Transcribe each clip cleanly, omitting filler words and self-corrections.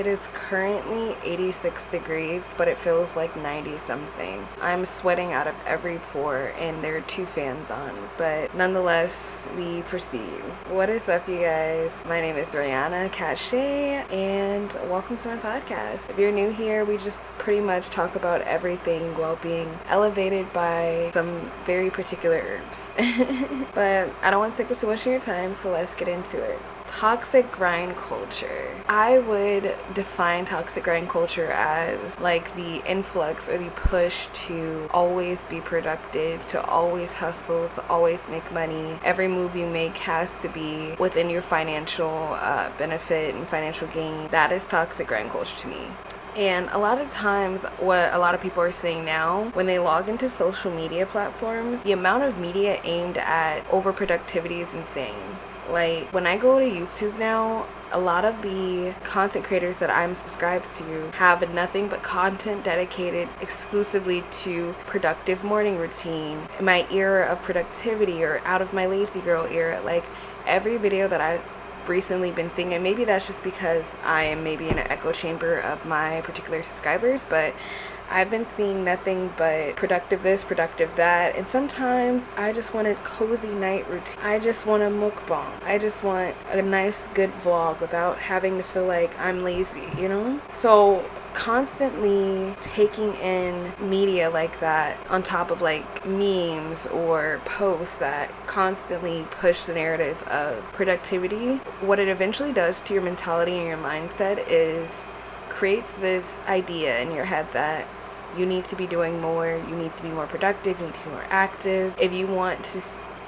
It is currently 86 degrees, but it feels like 90 something. I'm sweating out of every pore and there are 2 fans on, but nonetheless, we proceed. What is up, you guys? My name is Rihanna Cache, and welcome to my podcast. If you're new here, we just pretty much talk about everything while being elevated by some very particular herbs. But I don't want to take up too much of your time, so let's get into it. Toxic grind culture. I would define toxic grind culture as like the influx or the push to always be productive, to always hustle, to always make money. Every move you make has to be within your financial benefit and financial gain. That is toxic grind culture to me. And a lot of times, what a lot of people are saying now, when they log into social media platforms, the amount of media aimed at overproductivity is insane. Like, when I go to YouTube now, a lot of the content creators that I'm subscribed to have nothing but content dedicated exclusively to productive morning routine, my era of productivity, or out of my lazy girl era. Like, every video that I've recently been seeing, and maybe that's just because I am maybe in an echo chamber of my particular subscribers, but I've been seeing nothing but productive this, productive that, and sometimes I just want a cozy night routine. I just want a mukbang. I just want a nice, good vlog without having to feel like I'm lazy, you know? So constantly taking in media like that on top of like memes or posts that constantly push the narrative of productivity, what it eventually does to your mentality and your mindset is creates this idea in your head that you need to be doing more, you need to be more productive, you need to be more active. If you want to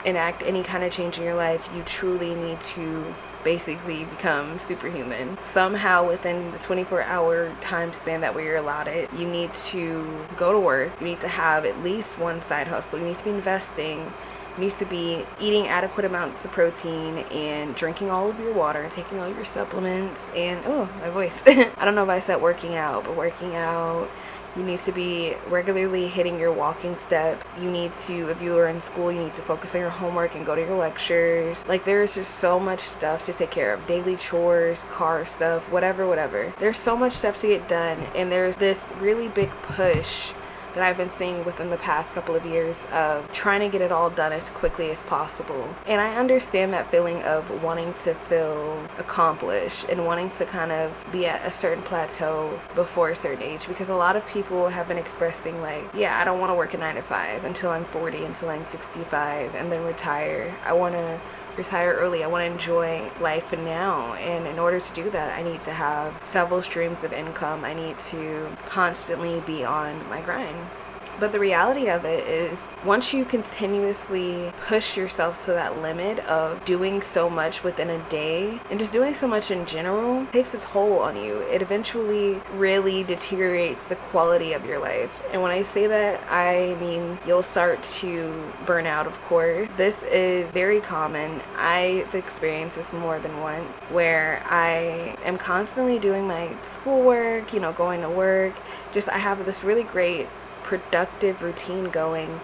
enact any kind of change in your life, you truly need to basically become superhuman. Somehow within the 24-hour time span that we're allotted, you need to go to work, you need to have at least one side hustle, you need to be investing, needs to be eating adequate amounts of protein and drinking all of your water and taking all your supplements and my voice. I don't know if I said working out, but working out. You need to be regularly hitting your walking steps. You need to, if you are in school, you need to focus on your homework and go to your lectures. Like, there's just so much stuff to take care of. Daily chores, car stuff, whatever. There's so much stuff to get done, and there's this really big push that I've been seeing within the past couple of years of trying to get it all done as quickly as possible. And I understand that feeling of wanting to feel accomplished and wanting to kind of be at a certain plateau before a certain age, because a lot of people have been expressing like, yeah, I don't want to work a 9 to 5 until I'm 40, until I'm 65, and then retire. I want to retire early. I want to enjoy life now, and in order to do that, I need to have several streams of income. I need to constantly be on my grind. But the reality of it is, once you continuously push yourself to that limit of doing so much within a day and just doing so much in general, it takes a toll on you. It eventually really deteriorates the quality of your life. And when I say that, I mean you'll start to burn out, of course. This is very common. I've experienced this more than once, where I am constantly doing my schoolwork, going to work. I have this really great productive routine going,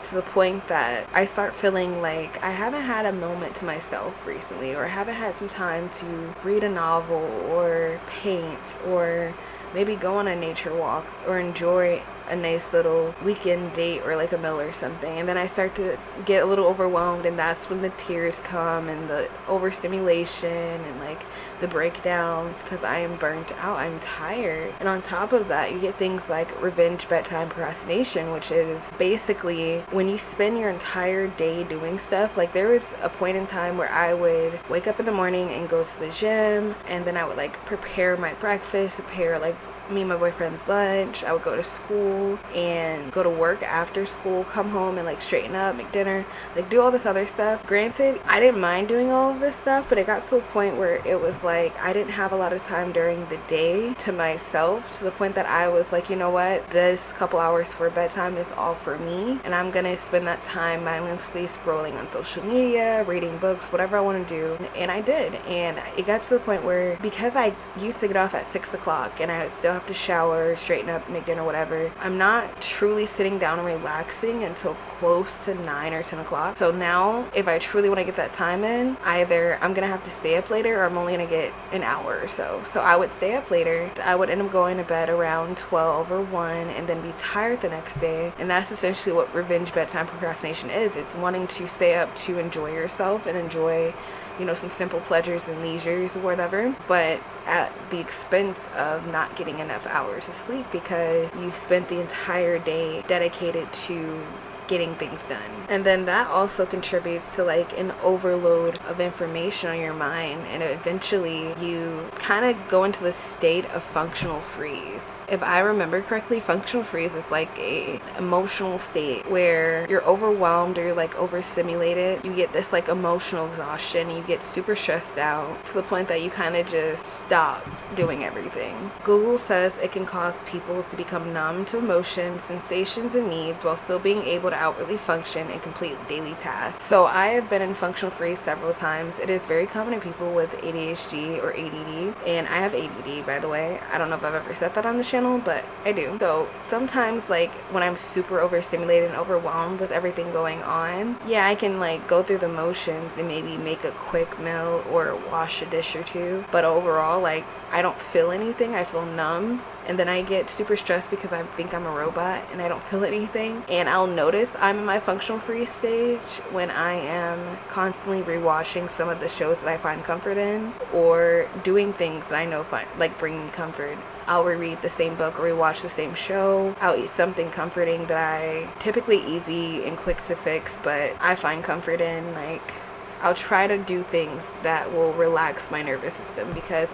to the point that I start feeling like I haven't had a moment to myself recently, or I haven't had some time to read a novel or paint, or maybe go on a nature walk, or enjoy a nice little weekend date or like a meal or something. And then I start to get a little overwhelmed, and that's when the tears come and the overstimulation and like the breakdowns, because I am burnt out, I'm tired. And on top of that, you get things like revenge bedtime procrastination, which is basically when you spend your entire day doing stuff. Like, there was a point in time where I would wake up in the morning and go to the gym, and then I would like prepare my breakfast, prepare like me and my boyfriend's lunch. I would go to school and go to work after school, come home and like straighten up, make dinner, like do all this other stuff. Granted, I didn't mind doing all of this stuff, but it got to a point where it was like I didn't have a lot of time during the day to myself, to the point that I was like, you know what, this couple hours for bedtime is all for me, and I'm gonna spend that time mindlessly scrolling on social media, reading books, whatever I want to do. And I did, and it got to the point where, because I used to get off at 6 o'clock and I would still have have to shower, straighten up, make dinner, whatever, I'm not truly sitting down and relaxing until close to 9 or 10 o'clock. So now if I truly want to get that time in, either I'm gonna have to stay up later or I'm only gonna get an hour or so. So I would stay up later. I would end up going to bed around 12 or 1 and then be tired the next day. And that's essentially what revenge bedtime procrastination is. It's wanting to stay up to enjoy yourself and enjoy, you know, some simple pleasures and leisures or whatever, but at the expense of not getting enough hours of sleep because you've spent the entire day dedicated to getting things done. And then that also contributes to like an overload of information on your mind, and eventually you kind of go into the state of functional freeze. If I remember correctly, functional freeze is like a emotional state where you're overwhelmed or you're like overstimulated. You get this like emotional exhaustion, you get super stressed out to the point that you kind of just stop doing everything. Google says it can cause people to become numb to emotions, sensations, and needs while still being able to outwardly function and complete daily tasks. So I have been in functional freeze several times. It is very common in people with ADHD or ADD, and I have ADD, by the way. I don't know if I've ever said that on the channel, but I do. So sometimes like when I'm super overstimulated and overwhelmed with everything going on, yeah, I can like go through the motions and maybe make a quick meal or wash a dish or two, but overall like I don't feel anything. I feel numb. And then I get super stressed because I think I'm a robot and I don't feel anything. And I'll notice I'm in my functional freeze stage when I am constantly rewatching some of the shows that I find comfort in, or doing things that I know like bring me comfort. I'll reread the same book or rewatch the same show. I'll eat something comforting that I typically easy and quick to fix, but I find comfort in. Like I'll try to do things that will relax my nervous system because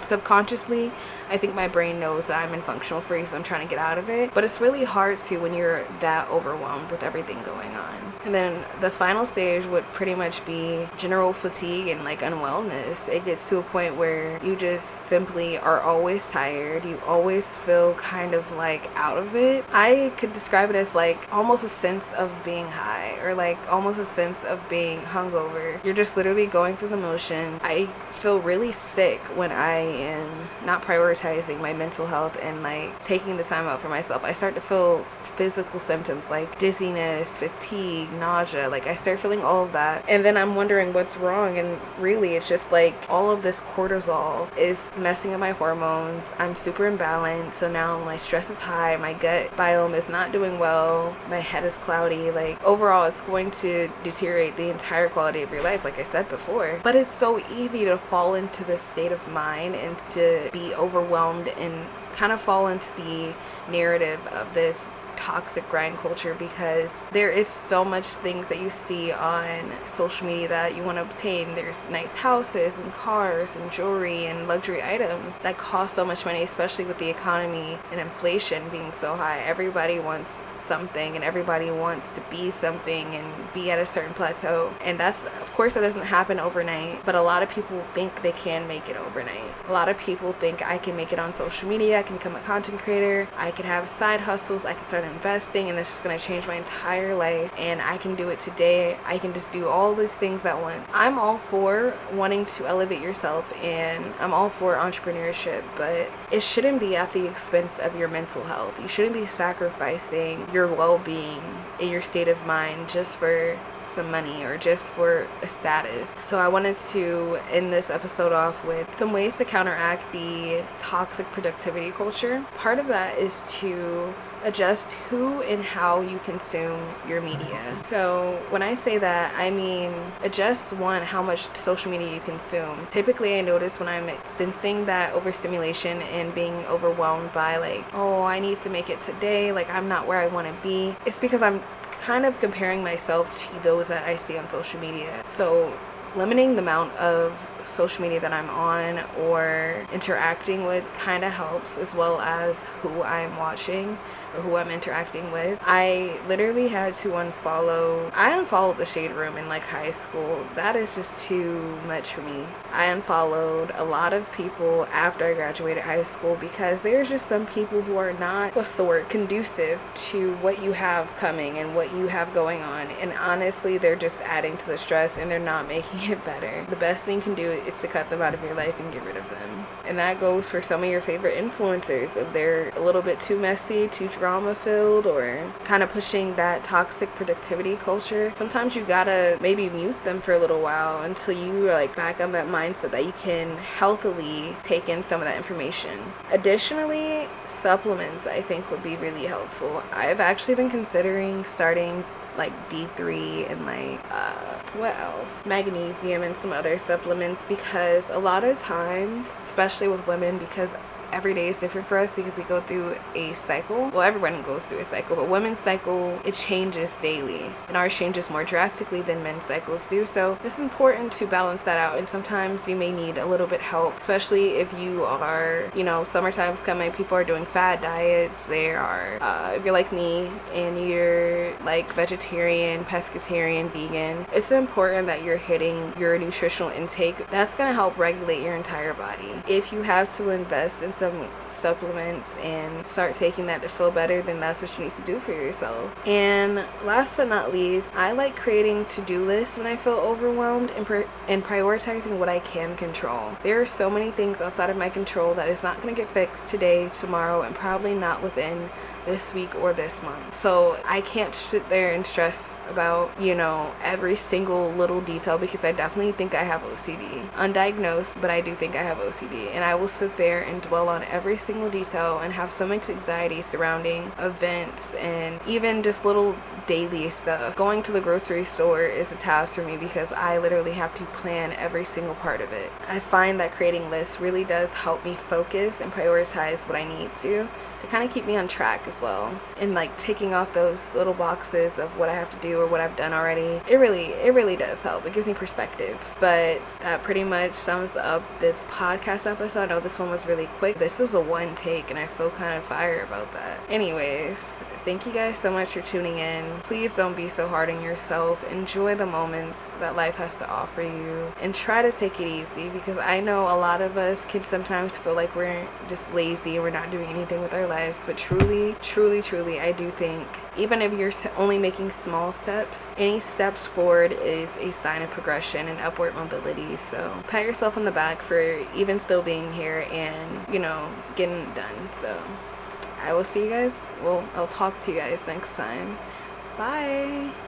subconsciously I think my brain knows that I'm in functional freeze. I'm trying to get out of it, but it's really hard to when you're that overwhelmed with everything going on. And then the final stage would pretty much be general fatigue and like unwellness. It gets to a point where you just simply are always tired. You always feel kind of like out of it. I could describe it as like almost a sense of being high, or like almost a sense of being hungover. You're just literally going through the motion. I feel really sick when I am not prioritizing my mental health and like taking the time out for myself. I start to feel physical symptoms like dizziness, fatigue, nausea. Like I start feeling all of that, and then I'm wondering what's wrong, and really it's just like all of this cortisol is messing up my hormones. I'm super imbalanced, so now my stress is high, my gut biome is not doing well, my head is cloudy. Like overall it's going to deteriorate the entire quality of your life, like I said before. But it's so easy to fall into this state of mind and to be overwhelmed and kind of fall into the narrative of this toxic grind culture, because there is so much things that you see on social media that you want to obtain. There's nice houses and cars and jewelry and luxury items that cost so much money, especially with the economy and inflation being so high. Everybody wants something and everybody wants to be something and be at a certain plateau, and that's, of course, that doesn't happen overnight, but a lot of people think they can make it overnight. A lot of people think I can make it on social media, I can become a content creator, I can have side hustles, I can start investing, and this is going to change my entire life, and I can do it today. I can just do all these things at once. I'm all for wanting to elevate yourself, and I'm all for entrepreneurship, but it shouldn't be at the expense of your mental health. You shouldn't be sacrificing your well-being and your state of mind just for some money or just for a status. So I wanted to end this episode off with some ways to counteract the toxic productivity culture. Part of that is to adjust who and how you consume your media. So when I say that, I mean adjust one, how much social media you consume. Typically I notice when I'm sensing that overstimulation and being overwhelmed by like, oh, I need to make it today, like I'm not where I want to be, it's because I'm kind of comparing myself to those that I see on social media. So limiting the amount of social media that I'm on or interacting with kind of helps, as well as who I'm watching. who I'm interacting with. I literally had to I unfollowed the Shade Room in like high school. That is just too much for me. I unfollowed a lot of people after I graduated high school because there's just some people who are not, what's the word, conducive to what you have coming and what you have going on. And honestly, they're just adding to the stress and they're not making it better. The best thing you can do is to cut them out of your life and get rid of them. And that goes for some of your favorite influencers. If they're a little bit too messy, too drama filled, or kind of pushing that toxic productivity culture, sometimes you gotta maybe mute them for a little while until you are like back on that mindset that you can healthily take in some of that information. Additionally, supplements I think would be really helpful. I've actually been considering starting like D3 and like what else, magnesium and some other supplements, because a lot of times, especially with women, because every day is different for us because we go through a cycle. Well, everyone goes through a cycle, but women's cycle, it changes daily, and ours changes more drastically than men's cycles do. So it's important to balance that out, and sometimes you may need a little bit help, especially if you are, you know, summertime's coming, people are doing fad diets. There are if you're like me and you're like vegetarian, pescatarian, vegan, it's important that you're hitting your nutritional intake. That's going to help regulate your entire body. If you have to invest in some supplements and start taking that to feel better, then that's what you need to do for yourself. And last but not least, I like creating to-do lists when I feel overwhelmed and prioritizing what I can control. There are so many things outside of my control that is not going to get fixed today, tomorrow, and probably not within this week or this month. So I can't sit there and stress about, you know, every single little detail, because I definitely think I have OCD. Undiagnosed, but I do think I have OCD. And I will sit there and dwell on every single detail and have so much anxiety surrounding events and even just little daily stuff. Going to the grocery store is a task for me because I literally have to plan every single part of it. I find that creating lists really does help me focus and prioritize what I need to kind of keep me on track as well, and like ticking off those little boxes of what I have to do or what I've done already. It really does help. It gives me perspective. But that pretty much sums up this podcast episode. I know this one was really quick. This is a one take and I feel kind of fire about that. Anyways, thank you guys so much for tuning in. Please don't be so hard on yourself. Enjoy the moments that life has to offer you and try to take it easy, because I know a lot of us can sometimes feel like we're just lazy and we're not doing anything with our lives. But truly, I do think even if you're only making small steps, any steps forward is a sign of progression and upward mobility. So pat yourself on the back for even still being here and, you know, getting it done. So I will see you guys. Well, I'll talk to you guys next time. Bye.